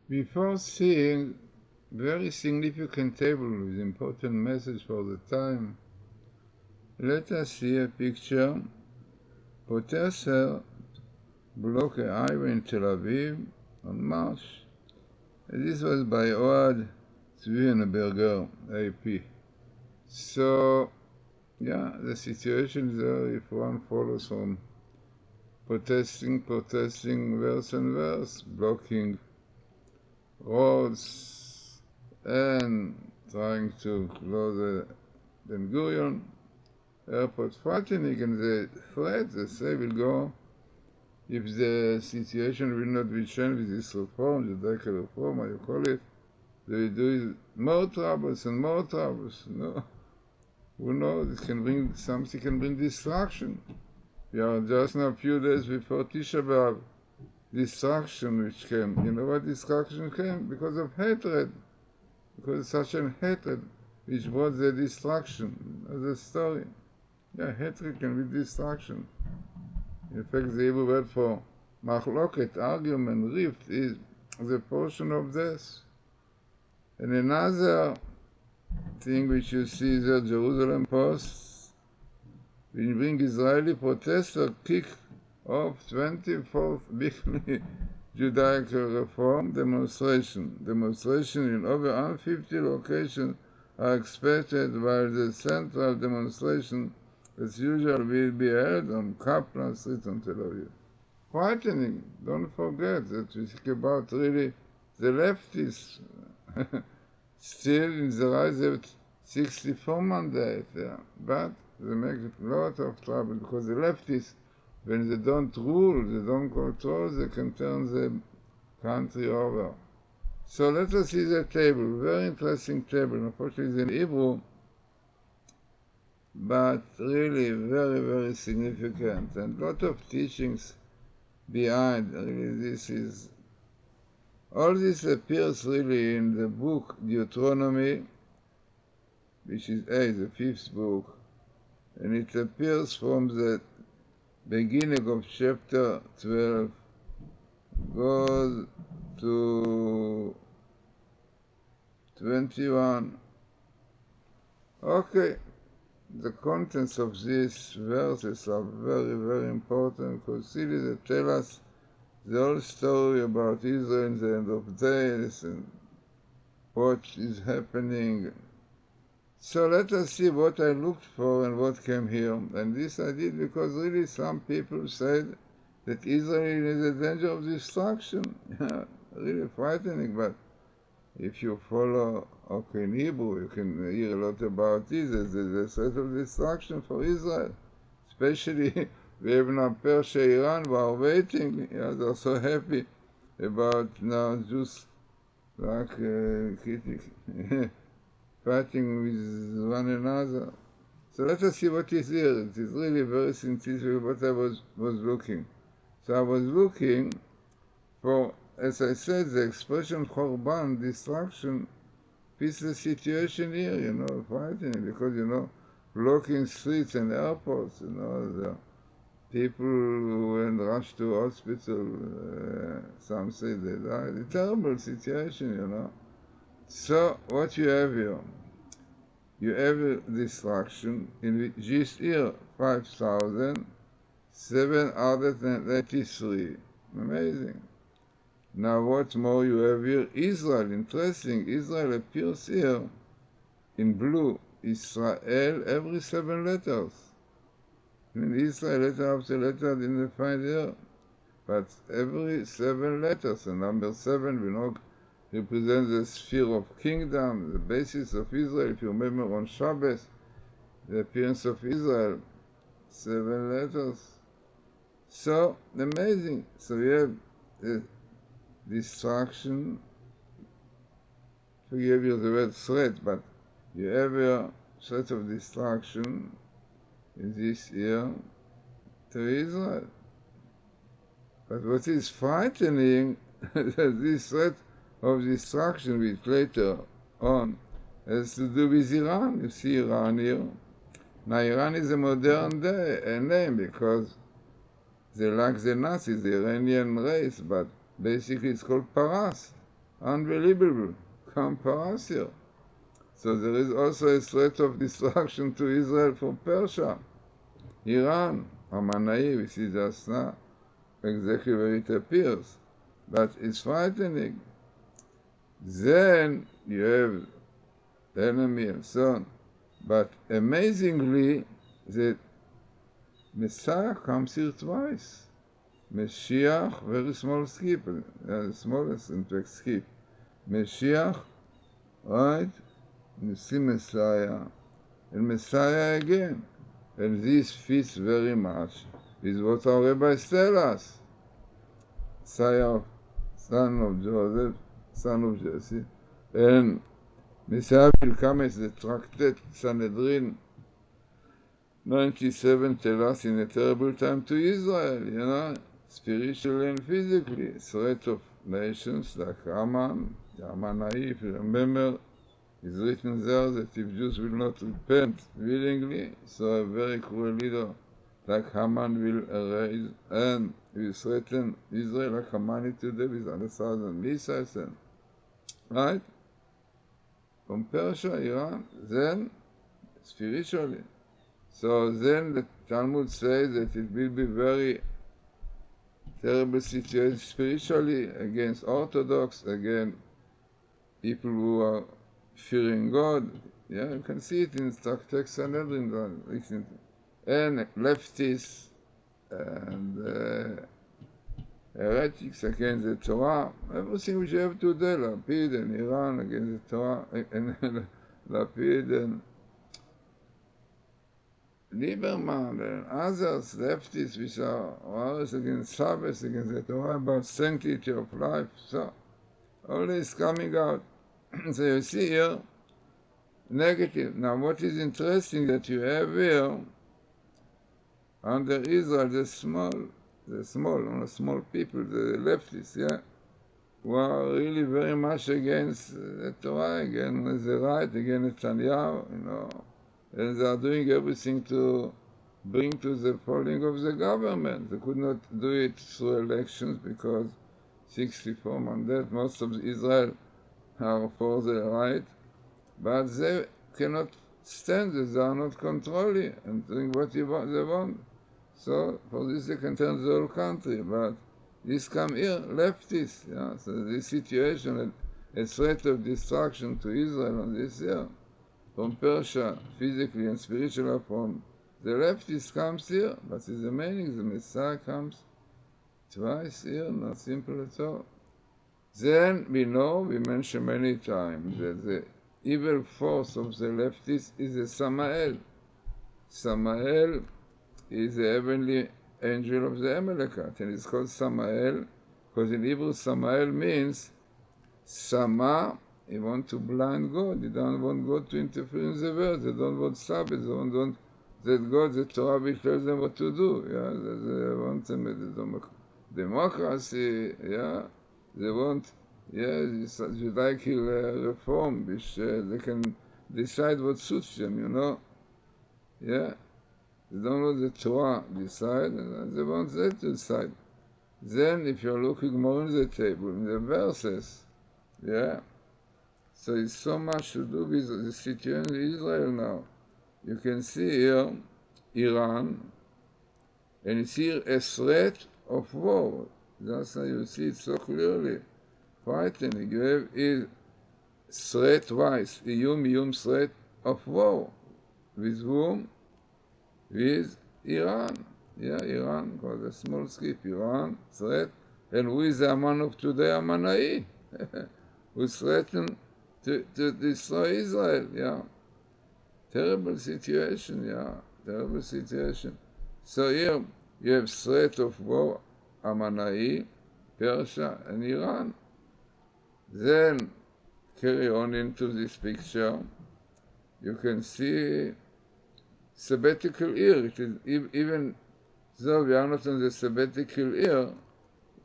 Before seeing very significant table with important message for the time, let us see a picture. Protesters block a highway in Tel Aviv on March. This was by Oad Zwienberger, AP. So, yeah, the situation there, if one follows from protesting, verse and verse, blocking roads and trying to close the Ben Gurion airport, frightening, and the threat, they say, will go if the situation will not be changed with this reform, the Dekel reform, how you call it. They will do more troubles and more troubles. No, who knows? It can bring something, can bring destruction. We are just now a few days before Tisha B'Av. Destruction which came. You know what destruction came? Because of hatred. Because of such an hatred which brought the destruction. As a story. Yeah, hatred can be destruction. In fact, the Hebrew word for machloket, argument, rift, is the portion of death. And another thing which you see there, Jerusalem Post, we bring Israeli protesters kick off 24th big Judaic reform demonstration. Demonstration in over 150 locations are expected, while the central demonstration, as usual, will be held on Kaplan Street in Tel Aviv. Frightening. Don't forget that we think about really the leftists still in the rise of 64 mandates, yeah. But they make a lot of trouble because the leftists, when they don't rule, they don't control, they can turn the country over. So let us see the table, very interesting table. Unfortunately, it's in Hebrew, but really very, very significant, and a lot of teachings behind. Really, this is, all this appears really in the book Deuteronomy, which is the fifth book, and it appears from the beginning of chapter 12, goes to 21. Okay, the contents of these verses are very, very important because really they tell us the whole story about Israel in the end of days and what is happening. So let us see what I looked for and what came here. And this I did because really some people said that Israel is in danger of destruction. Really frightening, but if you follow in Hebrew, you can hear a lot about this. There's a threat of destruction for Israel. Especially, we have now Persia, Iran, who are waiting. They're so happy about now just like fighting with one another. So let us see what is here. It is really very synthetic what I was looking. So I was looking for, as I said, the expression Chorban, destruction, fits the situation here, frightening, because, blocking streets and airports, the people who went rushed to hospital, some say they died. A terrible situation, So what you have here? You have a destruction in which this year, 5,783. Amazing. Now what more you have here? Israel, interesting. Israel appears here in blue. Israel, every 7 letters. Israel, letter after letter, didn't find here. But every 7 letters, and number 7 will not represent the sphere of kingdom, the basis of Israel. If you remember on Shabbos, the appearance of Israel, 7 letters. So, amazing. So we have the destruction, forgive you the word threat, but you have a threat of destruction in this year to Israel. But what is frightening is this threat of destruction, which later on has to do with Iran. You see Iran here. Now Iran is a modern day name because they like the Nazis, the Iranian race, but basically it's called Paras. unbelievable comparison. So there is also a threat of destruction to Israel from Persia. Iran, Hamanai, we see just now, exactly where it appears. But it's frightening. Then you have the enemy and so on. But amazingly, the Messiah comes here twice. Mashiach, very small skip, the smallest in fact skip. Mashiach, right? You see Messiah, and Messiah again. And this fits very much with what our rabbis tell us. Messiah, son of Joseph, son of Jesse, and Messiah will come as the tractate Sanhedrin 97 tell us in a terrible time to Israel, spiritually and physically. Threat of nations like Haman, Hamanai, if you remember, is written there that if Jews will not repent willingly, so a very cruel leader like Haman will arise and will threaten Israel like Haman today with 100,000 missiles, right? From Persia, Iran, then spiritually. So then the Talmud says that it will be very terrible situation spiritually against Orthodox, against people who are fearing God. Yeah, you can see it in Tractate Sanhedrin recently. And leftists and heretics against the Torah, everything which you have today, Lapid and Iran against the Torah, and Lapid and Lieberman and others, leftists, which are always against Sabbath, against the Torah, about sanctity of life. So, all this coming out. So you see here, negative. Now, what is interesting that you have here, under Israel, the small people, the leftists, yeah, who are really very much against the Torah, against the right, against Netanyahu, and they are doing everything to bring to the falling of the government. They could not do it through elections because 64 mandates, most of Israel are for the right, but they cannot stand it, they are not controlling and doing what they want. So for this they can turn the whole country, but this come here, leftists, yeah. So this situation, a threat of destruction to Israel on this year, from Persia, physically and spiritually, from the leftist comes here, but it's the meaning, the Messiah comes twice here, not simple at all. Then we mentioned many times that the evil force of the leftists is the Samael. Samael is the heavenly angel of the Amalekite, and it's called Samael because in Hebrew Samael means Sama. He wants to blind God. He don't want God to interfere in the world. They don't want Sabbath. They don't want that God, the Torah, will tell them what to do. Yeah, they want democracy. Yeah, they want Judaic reform, which they can decide what suits them. Yeah, they don't want the Torah decide, and they want that to decide. Then, if you're looking more on the table, in the verses, yeah. So it's so much to do with the situation in Israel now. You can see here Iran, and it's here a threat of war. That's how you see it so clearly. Frightening. You have a threat-wise, Iyum threat of war. With whom? With Iran. Yeah, Iran, called a small skip, Iran, threat. And who is the Haman of today? Hamanai, who threatened to destroy Israel, yeah. Terrible situation, yeah, terrible situation. So here you have threat of war, Hamanai, Persia, and Iran. Then carry on into this picture. You can see sabbatical year. It is even though we are not on the sabbatical year,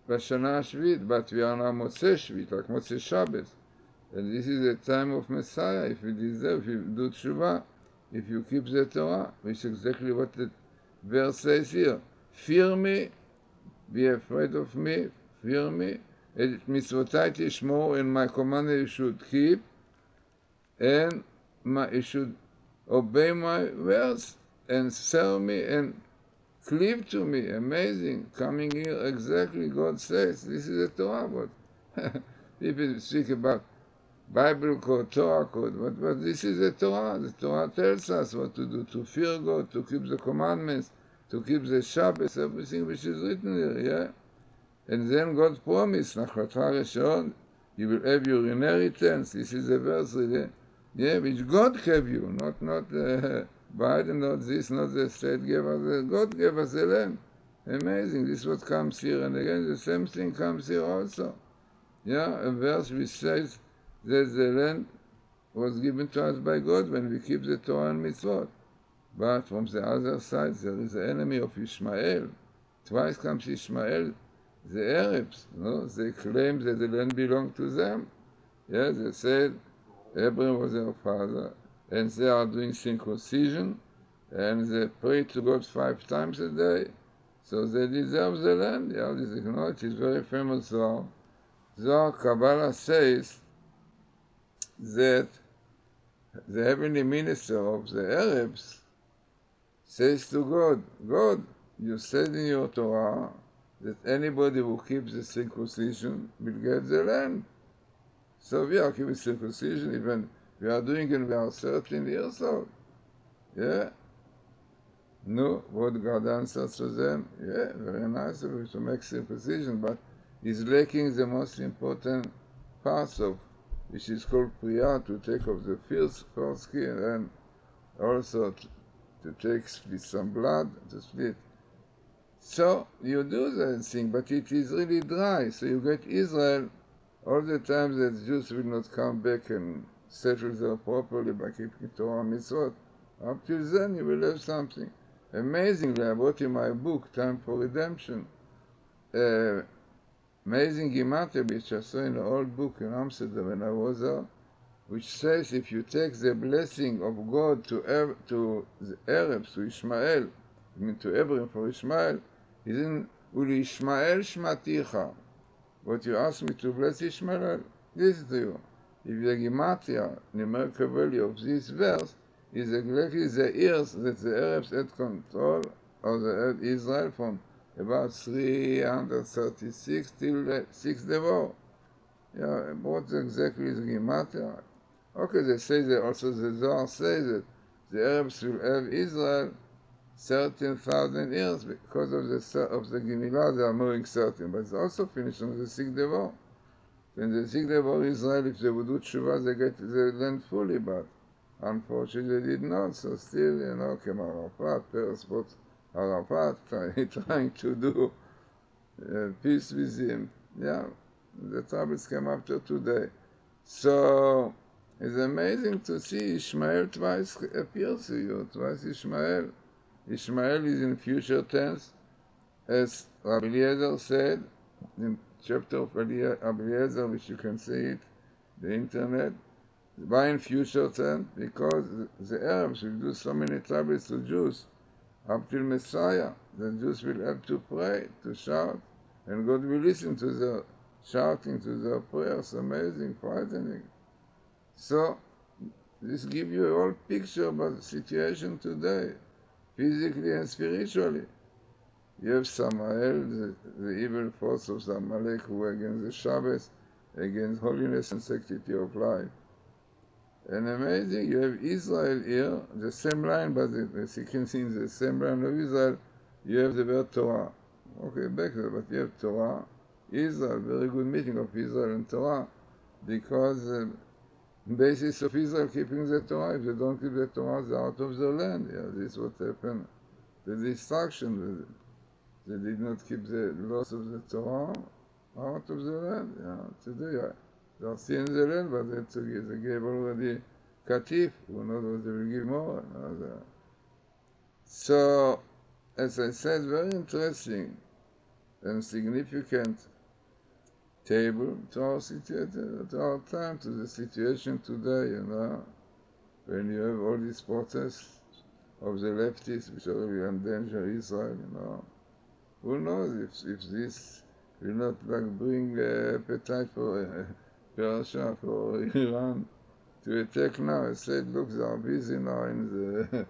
Bashana Shvit, but we are now Motzei Shvit, like Motzei Shabbos. And this is the time of Messiah, if you deserve, if you do tshuva, if you keep the Torah, which is exactly what the verse says here. Fear me, be afraid of me, fear me, את מצוותיי תשמור, and my command you should keep, and you should obey my words, and serve me, and cleave to me. Amazing. Coming here, exactly God says. This is the Torah. But people speak about Bible code, Torah code, but this is the Torah. The Torah tells us what to do, to fear God, to keep the commandments, to keep the Shabbos, everything which is written here, yeah? And then God promised, Nachlatcha Rishon, you will have your inheritance. This is the verse, yeah, which God gave you, not Biden, not this, not the state gave us, God gave us the land. Amazing, this is what comes here, and again the same thing comes here also. Yeah, a verse which says that the land was given to us by God when we keep the Torah and Mitzvot. But from the other side, there is the enemy of Ishmael. Twice comes Ishmael, the Arabs. No? They claim that the land belonged to them. Yeah, they said Abraham was their father, and they are doing circumcision, and they pray to God 5 times a day. So they deserve the land. Yeah, this is, it is very famous Zohar. Zohar Kabbalah says that the heavenly minister of the Arabs says to God, God, you said in your Torah that anybody who keeps the circumcision will get the land. So we are keeping circumcision, even we are doing it when we are 13 years old. Yeah? No, what God answers to them, yeah, very nice of you to make circumcision, but he's lacking the most important parts of, which is called priya, to take off the foreskin, and also to take split some blood, to split. So you do that thing, but it is really dry, so you get Israel all the time that Jews will not come back and settle there properly by keeping Torah Mitzvot. Up till then you will have something. Amazingly, I wrote in my book, Time for Redemption, amazing gematria, which I saw in an old book in Amsterdam when I was there, which says if you take the blessing of God to the Arabs, to Ishmael, I mean to Abraham for Ishmael, is in Uli Ishmael Shmaticha. What you ask me to bless Ishmael, this is to you. If the gematria, numerical value of this verse, is exactly the years that the Arabs had control of the Israel from about 336 till 6 the war. Yeah, what exactly is gematria? Okay, they say that also the Zohar says that the Arabs will have Israel 13,000 years because of the Gemilah, they are moving 13, but it's also finished on the 6th day war. When the 6th day war, Israel, if they would do tshuva, they get the land fully, but unfortunately they did not, so still, came Arafat, Peres bought Arafat, trying to do peace with him. Yeah, the troubles came after today. So, it's amazing to see Ishmael twice appears to you, twice Ishmael. Ishmael is in future tense, as Rabbi Eliezer said, in chapter of Rabbi Eliezer, which you can see it, the internet. Why in future tense? Because the Arabs will do so many troubles to Jews up till Messiah. The Jews will have to pray, to shout, and God will listen to their shouting, to their prayers. Amazing, frightening. So, this gives you a whole picture about the situation today, physically and spiritually. You have Samael, the evil force of Amalek, who against the Shabbos, against holiness and sanctity of life. And amazing, you have Israel here, the same line, but as you can see in the same line of Israel, you have the word Torah. Okay, back there, but you have Torah, Israel, very good meeting of Israel and Torah, because the basis of Israel keeping the Torah, if they don't keep the Torah, they're out of the land. Yeah, this is what happened, the destruction. They did not keep the laws of the Torah out of the land. Yeah, today, they are still in the land, but they gave already Katif, who knows what they will give more. So, as I said, very interesting and significant table to our situation, to our time, to the situation today, when you have all these protests of the leftists which are really endanger Israel, Who knows if this will not like bring appetite for Persia, for Iran to attack now. I said, look, they are busy now in the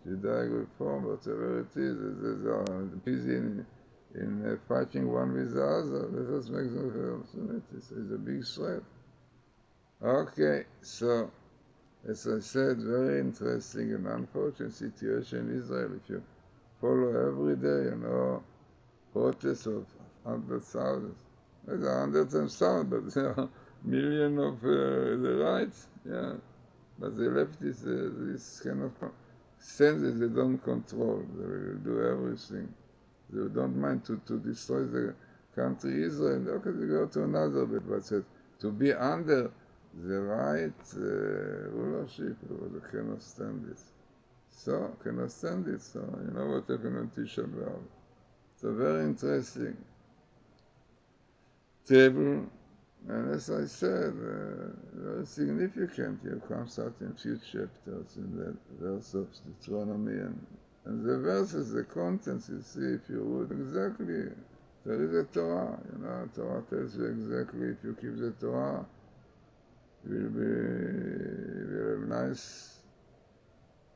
Judaic reform, whatever it is, they are busy in fighting one with the other. Let us make them opportunity. So it's a big threat. Okay, so as I said, very interesting and unfortunate situation in Israel. If you follow every day, protests of hundreds, thousands. There are hundreds and thousands, but there are millions of the rights. Yeah, but the leftists, this kind of senses they don't control. They will do everything. They don't mind to destroy the country Israel. Okay, they go to another bit, but to be under the right rulership, they cannot stand this. So, cannot stand it. So, you know what happened on Tisha B'Av. It's a very interesting table, and as I said, very significant. Here comes out in few chapters in that verse of Deuteronomy, and the verses, the contents, you see, if you would exactly, there is a Torah, Torah tells you exactly, if you keep the Torah, you will have nice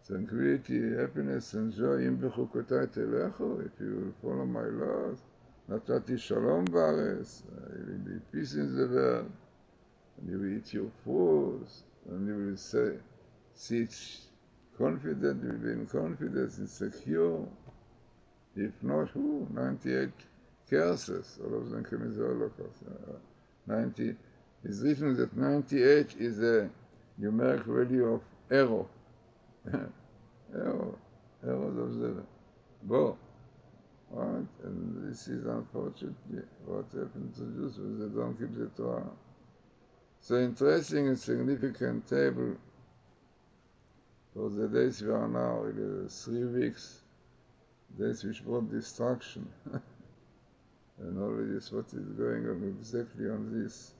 tranquility, happiness, and joy. Im bechukotai telechu, if you will follow my laws. Natati shalom ba'aretz, you will be peace in the world, and you will eat your fruits, and you will sit confident, you will be in confidence and secure. If not, 98 curses, all of them came in the Holocaust. 90, it's written that 98 is a numeric value of error. Errors of the bow. Right? And this is unfortunately what happened to Jews when they don't keep the Torah. So interesting and significant table for the days we are now, it is 3 weeks, days which brought destruction. And all this what is going on exactly on this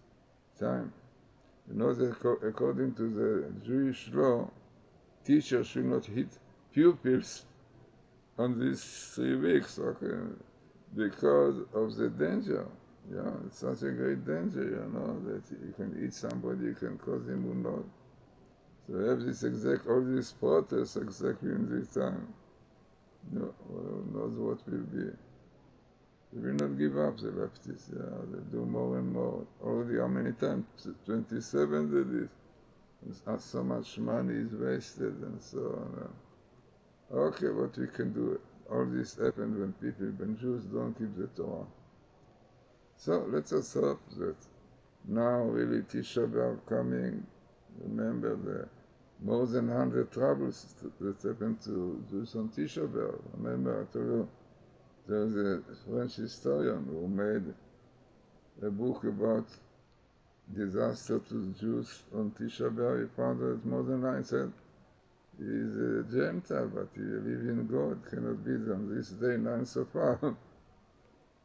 time. You know that according to the Jewish law, teachers should not hit pupils on these 3 weeks, okay, because of the danger. Yeah, it's such a great danger, that you can eat somebody, you can cause him wound. So we have all these protests exactly in this time. Who knows what will be. They will not give up, the leftists. Yeah, they do more and more. Already how many times? 27 they did. So much money is wasted and so on. Okay, what we can do? All this happened when Jews don't keep the Torah. So let us hope that now really Tisha B'Av coming. Remember the more than 100 troubles that happened to Jews on Tisha B'Av. Remember I told you there was a French historian who made a book about disaster to the Jews on Tisha B'Av. He found that more than 9 said he is a Gentile, but he believes in God, cannot be on this day, 9th of Av.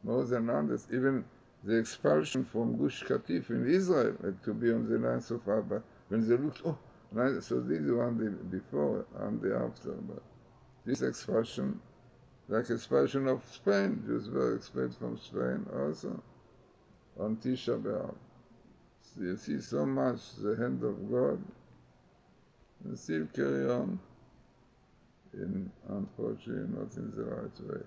More than 100. Even the expulsion from Gush Katif in Israel had to be on the 9th of Av. But when they looked, so this is one day before and the after. But this expulsion, like expulsion of Spain, Jews were expelled from Spain also on Tisha B'Av. So you see so much the hand of God, and still carry on, unfortunately not in the right way.